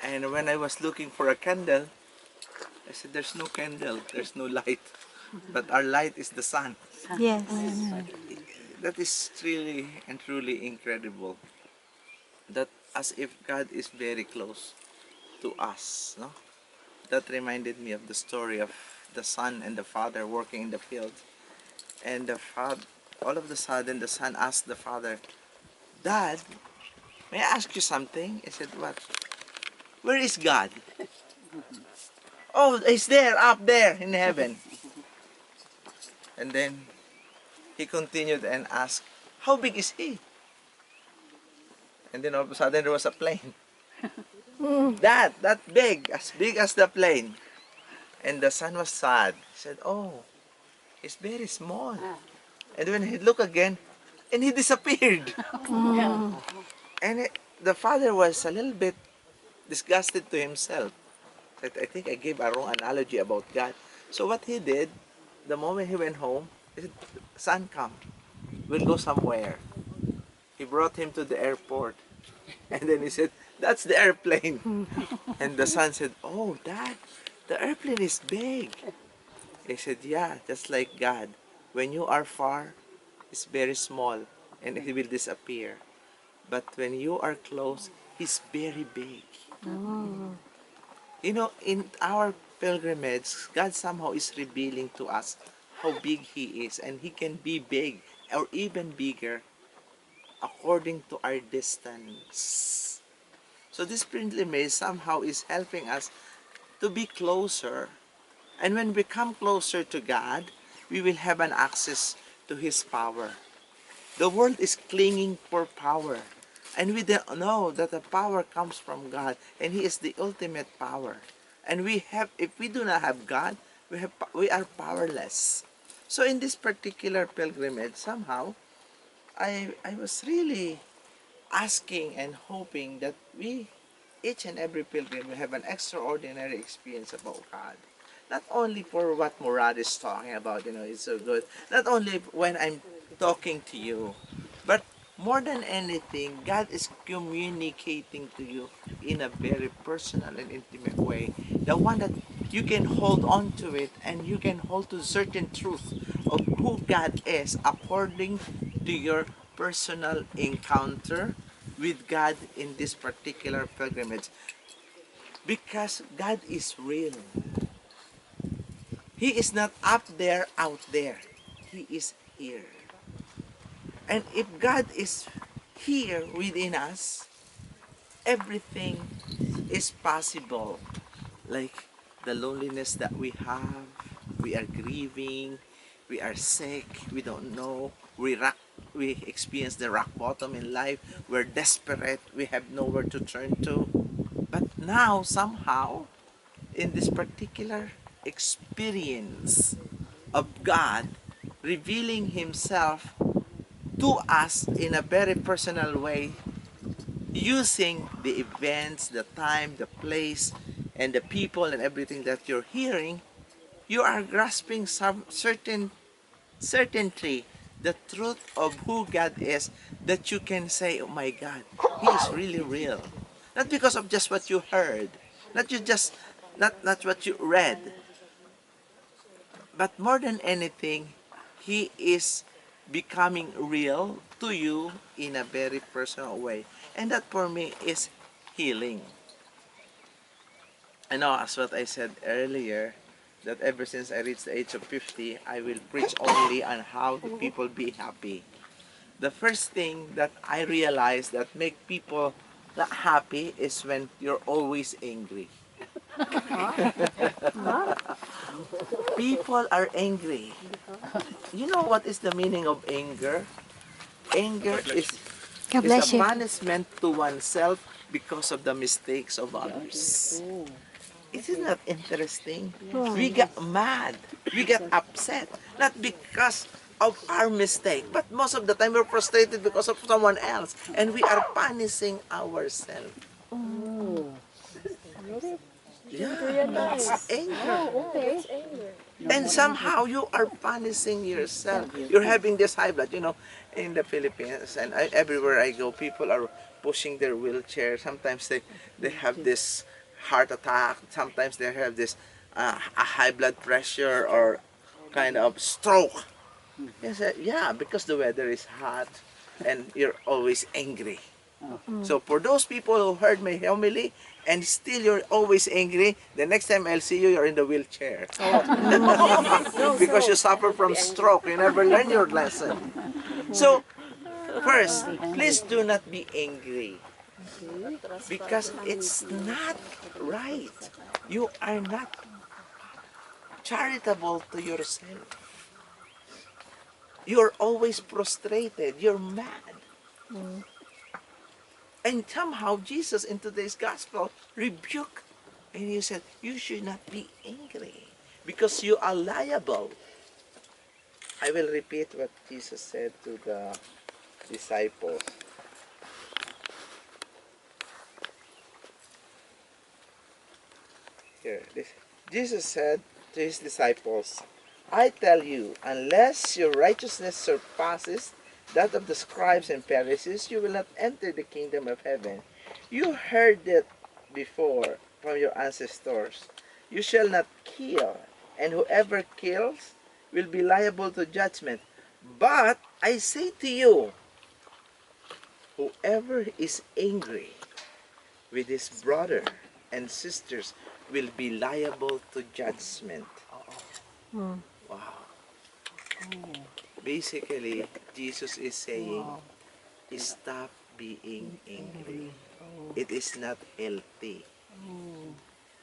And when I was looking for a candle, I said, there's no candle, there's no light. But our light is the sun. Yes. That is really and truly incredible. That as if God is very close to us, no? That reminded me of the story of the son and the father working in the field. And the father, all of a sudden, the son asked the father, Dad, may I ask you something? He said, what? Where is God? Oh, he's there, up there in heaven. And then he continued and asked, how big is he? And then all of a sudden there was a plane. That big as the plane. And the son was sad. He said, oh, it's very small. And when he looked again, and he disappeared. And the father was a little bit disgusted to himself. That I think I gave a wrong analogy about God. So what he did, the moment he went home, he said, son, come, we'll go somewhere. He brought him to the airport. And then he said, that's the airplane. And the son said, oh, Dad, the airplane is big. He said, yeah, just like God. When you are far, it's very small and he will disappear. But when you are close, he's very big. You know, in our pilgrimage, God somehow is revealing to us how big he is. And he can be big or even bigger according to our distance. So this pilgrimage somehow is helping us to be closer. And when we come closer to God, we will have an access to His power. The world is clinging for power. And we don't know that the power comes from God. And He is the ultimate power. And if we do not have God, we are powerless. So in this particular pilgrimage, somehow, I was really asking and hoping that each and every pilgrim, will have an extraordinary experience about God. Not only for what Murad is talking about, it's so good. Not only when I'm talking to you, but more than anything, God is communicating to you in a very personal and intimate way. The one that you can hold on to it and you can hold to certain truth of who God is according to your personal encounter with God in this particular pilgrimage. Because God is real. He is not up there, out there. He is here. And if God is here within us, everything is possible. Like the loneliness that we have, we are grieving, we are sick, we don't know, we experience the rock bottom in life, we're desperate, we have nowhere to turn to. But now, somehow, in this particular experience of God revealing Himself to us in a very personal way, using the events, the time, the place, and the people and everything that you're hearing, you are grasping some certainty, the truth of who God is, that you can say, oh my God, He is really real. Not because of just what you heard, not what you read, but more than anything, He is becoming real to you in a very personal way. And that for me is healing. I know, as what I said earlier, that ever since I reached the age of 50, I will preach only on how the people be happy. The first thing that I realize that make people not happy is when you're always angry. People are angry. You know what is the meaning of anger? Anger God is a bless you. punishment to oneself because of the mistakes of others. Isn't that interesting? We get mad, we get upset, not because of our mistake, but most of the time we're frustrated because of someone else, and we are punishing ourselves. Yeah, it's anger. And somehow you are punishing yourself. You're having this high blood, in the Philippines and everywhere I go, people are pushing their wheelchair. Sometimes they have this heart attack. Sometimes they have this a high blood pressure or kind of stroke. He said, yeah, because the weather is hot and you're always angry. So for those people who heard my homily and still you're always angry, the next time I'll see you, you're in the wheelchair. Because you suffer from stroke. You never learn your lesson. So first, please do not be angry because it's not right. You are not charitable to yourself. You're always frustrated. You're mad. And somehow Jesus in today's gospel rebuked and he said, you should not be angry because you are liable. I will repeat what Jesus said to the disciples. Here, Jesus said to his disciples, I tell you, unless your righteousness surpasses that of the scribes and Pharisees, you will not enter the kingdom of heaven. You heard it before from your ancestors. You shall not kill, and whoever kills will be liable to judgment. But I say to you, whoever is angry with his brother and sisters will be liable to judgment. Wow. Basically, Jesus is saying, stop being angry. It is not healthy.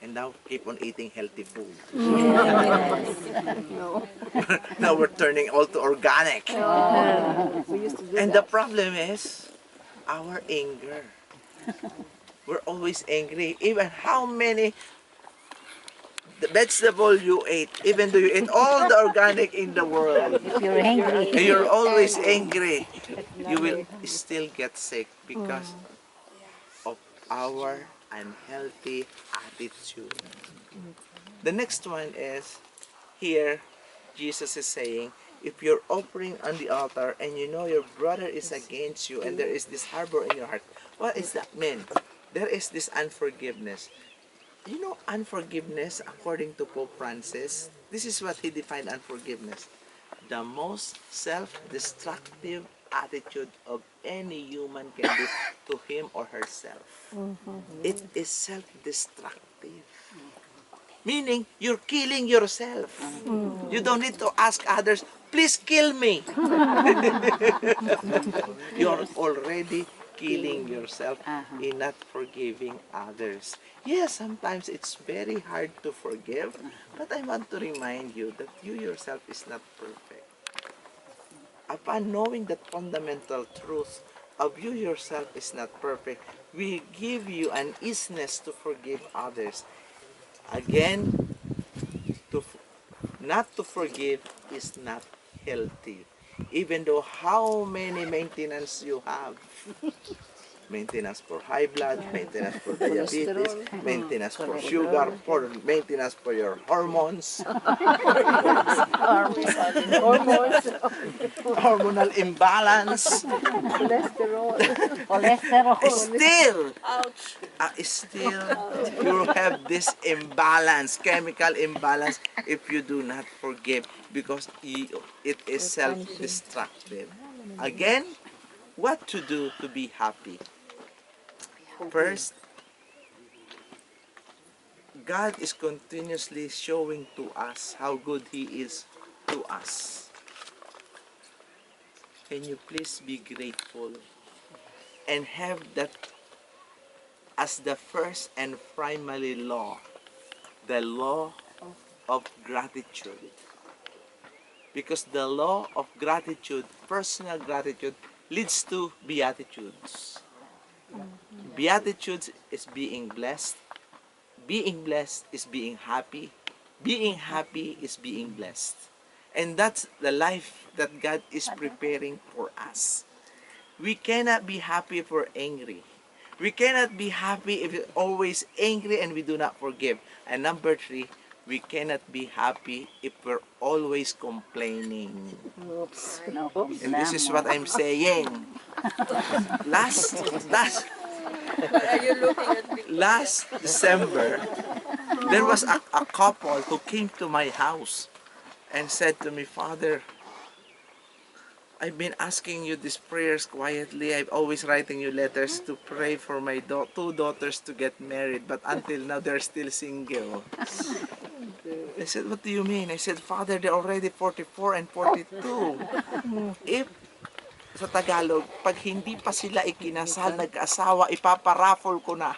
And now keep on eating healthy food. Now we're turning all to organic. And the problem is our anger. We're always angry. Even how many the vegetable you ate, even though you ate all the organic in the world, If you're angry. and you're always angry, you will still get sick because of our unhealthy attitude. The next one is, here Jesus is saying, if you're offering on the altar and you know your brother is against you and there is this harbor in your heart, what does that mean? There is this unforgiveness. You know, unforgiveness, according to Pope Francis, this is what he defined unforgiveness. The most self-destructive attitude of any human can do to him or herself. It is self-destructive. Meaning, you're killing yourself. You don't need to ask others, please kill me. You're already killing yourself in not forgiving others. Yes, sometimes it's very hard to forgive, but I want to remind you that you yourself is not perfect. Upon knowing that fundamental truth of you yourself is not perfect, we give you an easiness to forgive others. Again, not to forgive is not healthy. Even though how many maintenance you have, maintenance for high blood, maintenance for diabetes, maintenance for sugar, for maintenance for your hormones, hormonal imbalance, Cholesterol. still you have this imbalance, chemical imbalance if you do not forgive because it is self-destructive. Again, what to do to be happy? First, God is continuously showing to us how good He is to us. Can you please be grateful and have that as the first and primary law, the law of gratitude. Because the law of gratitude, personal gratitude, leads to beatitudes. Beatitudes is being blessed. Being blessed is being happy. Being happy is being blessed. And that's the life that God is preparing for us. We cannot be happy if we're angry. We cannot be happy if we're always angry and we do not forgive. And number 3, We cannot be happy if we're always complaining. Oops. No, oops. And this is what I'm saying. Last last December, there was a couple who came to my house and said to me, Father, I've been asking you these prayers quietly. I'm always writing you letters to pray for my two daughters to get married, but until now they're still single. I said, what do you mean? I said, Father, they're already 44 and 42. If sa Tagalog, pag hindi pa sila ikinasal, nag-asawa, ipaparaffle ko na.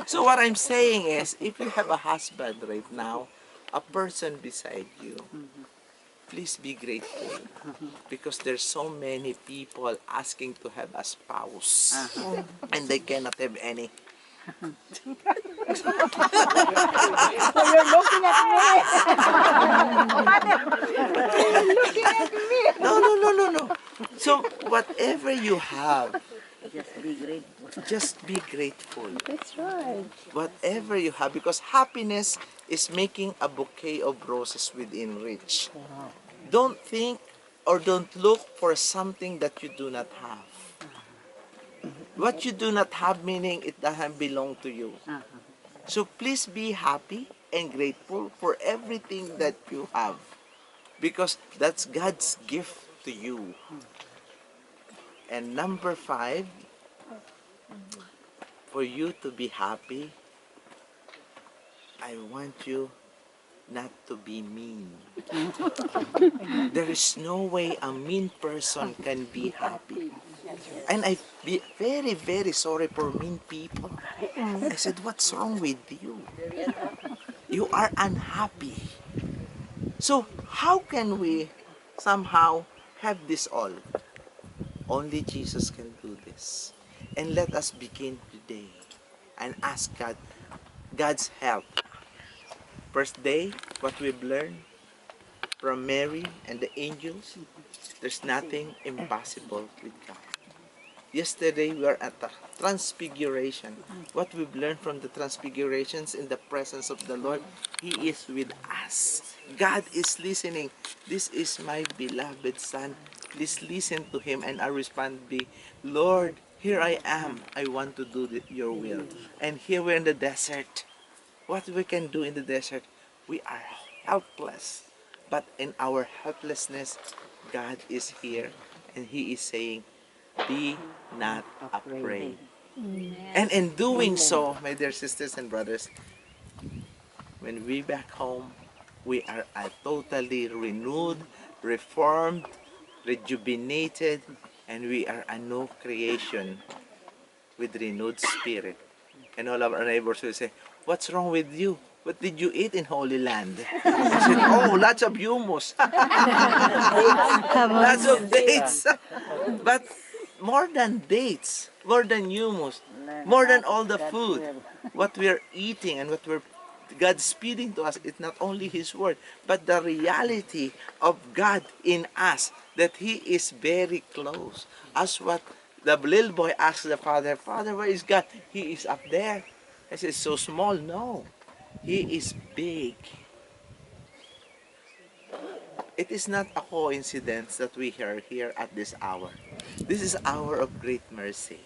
So what I'm saying is, if you have a husband right now, a person beside you, please be grateful because there's so many people asking to have a spouse and they cannot have any. So you're looking at me. No. So whatever you have, Just be grateful. just be grateful. That's right. Whatever you have, because happiness is making a bouquet of roses within reach. Don't think or don't look for something that you do not have. What you do not have, meaning it doesn't belong to you. So please be happy and grateful for everything that you have, because that's God's gift to you. And number 5, for you to be happy, I want you not to be mean. There is no way a mean person can be happy. And I be very, very sorry for mean people. I said, what's wrong with you? You are unhappy. So how can we somehow have this all? Only Jesus can do this. And let us begin today and ask God's help. First day, what we've learned from Mary and the angels, there's nothing impossible with God. Yesterday, we were at the Transfiguration. What we've learned from the Transfigurations in the presence of the Lord, He is with us. God is listening. This is my beloved Son. Please listen to Him, and our response be, Lord, here I am. I want to do your will. And here we're in the desert. What we can do in the desert, we are helpless. But in our helplessness, God is here, and He is saying, be not afraid. And in doing so, my dear sisters and brothers, when we back home, we are totally renewed, reformed, rejuvenated, and we are a new creation with renewed spirit. And all of our neighbors will say, what's wrong with you? What did you eat in Holy Land? I said, oh, lots of humus. Lots of dates. But more than dates, more than humus, more than all the food, what we are eating and what God's feeding to us is not only His Word, but the reality of God in us, that He is very close. As what the little boy asked the father, Father, where is God? He is up there. I said, so small? No, He is big. It is not a coincidence that we are here at this hour. This is hour of great mercy.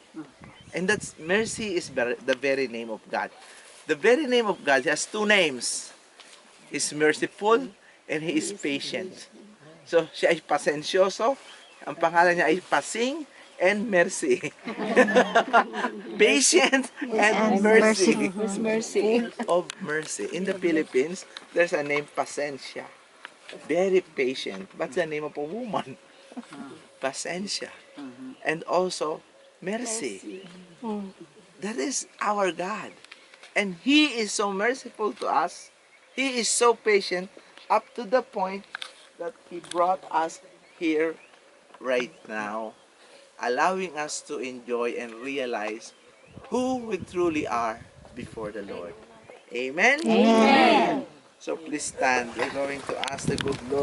And that's mercy is the very name of God. The very name of God has two names. He's merciful and He is patient. So, siya ay pasensyoso. Ang pangalan niya ay pasing and mercy. Patient and mercy. Mercy. Full of mercy. In the Philippines, there's a name Pasensya. Very patient. What's the name of a woman? Pasensya. And also, mercy. That is our God. And He is so merciful to us. He is so patient up to the point that He brought us here right now, allowing us to enjoy and realize who we truly are before the Lord. Amen? Amen. So please stand. We're going to ask the good Lord